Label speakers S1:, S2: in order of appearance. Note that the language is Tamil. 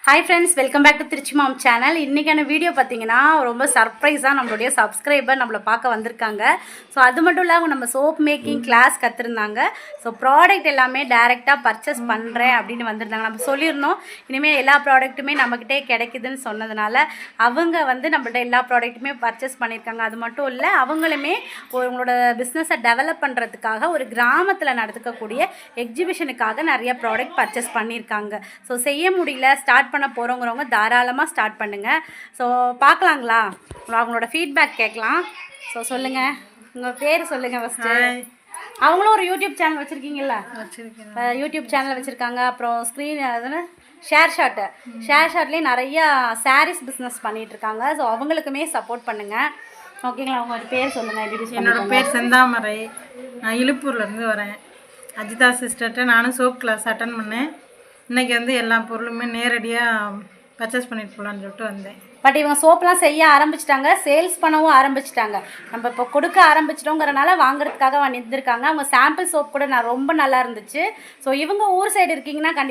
S1: Hi friends, welcome back to Trichy mom channel. இன்றைக்கான வீடியோ பார்த்தீங்கன்னா ரொம்ப சர்ப்ரைஸாக நம்மளுடைய சப்ஸ்கிரைபர் நம்மளை பார்க்க வந்திருக்காங்க. ஸோ அது மட்டும் இல்லாமல் நம்ம சோப் மேக்கிங் கிளாஸ் கற்றுருந்தாங்க. ஸோ ப்ராடக்ட் எல்லாமே டைரெக்டாக பர்ச்சேஸ் பண்ணுறேன் அப்படின்னு வந்திருந்தாங்க. நம்ம சொல்லியிருந்தோம் இனிமேல் எல்லா ப்ராடக்ட்டுமே நம்மக்கிட்டே கிடைக்குதுன்னு சொன்னதுனால அவங்க நம்மள்ட்ட எல்லா ப்ராடக்ட்டுமே பர்ச்சேஸ் பண்ணியிருக்காங்க. அது மட்டும் இல்லை, அவங்களுமே உங்களோட பிஸ்னஸை டெவலப் பண்ணுறதுக்காக ஒரு கிராமத்தில் நடத்துக்கக்கூடிய எக்ஸிபிஷனுக்காக நிறைய ப்ராடக்ட் பர்ச்சேஸ் பண்ணியிருக்காங்க. ஸோ செய்ய முடியல, ஸ்டார்ட் பண்ண போகிறவங்கிறவங்க தாராளமாக ஸ்டார்ட் பண்ணுங்கள். ஸோ பார்க்கலாங்களா, அவங்களோட ஃபீட்பேக் கேட்கலாம். ஸோ சொல்லுங்கள், உங்கள் பேர் சொல்லுங்கள் ஃபஸ்ட்டு. அவங்களும் ஒரு யூடியூப் சேனல் வச்சுருக்கீங்களா? யூடியூப் சேனல் வச்சுருக்காங்க. அப்புறம் ஸ்க்ரீன் அதுன்னு ஷேர் ஷாட்லேயும் நிறையா சாரீஸ் பிஸ்னஸ் பண்ணிகிட்ருக்காங்க. ஸோ அவங்களுக்குமே சப்போர்ட் பண்ணுங்கள். ஓகேங்களா, உங்களோட பேர் சொல்லுங்கள்.
S2: என்னோடய பேர் செந்தாமரை. நான் இழுப்பூர்லேருந்து வரேன். அஜிதா சிஸ்டர்கிட்ட நானும் சோப் கிளாஸ் அட்டன் பண்ணேன். இன்றைக்கி எல்லா பொருளுமே நேரடியாக பர்ச்சேஸ் பண்ணிட்டு போகலான்னு சொல்லிட்டு வந்தேன்.
S1: பட் இவங்க சோப்லாம் செய்ய ஆரம்பிச்சிட்டாங்க, சேல்ஸ் பண்ணவும் ஆரம்பிச்சிட்டாங்க. நம்ம இப்போ கொடுக்க ஆரம்பிச்சிட்டோங்கிறனால வாங்குறதுக்காக வந்திருக்காங்க. அவங்க சாம்பிள் சோப் கூட நான் ரொம்ப நல்லா இருந்துச்சு. ஸோ இவங்க ஊர் சைடு இருக்கீங்கன்னா கண்டிப்பாக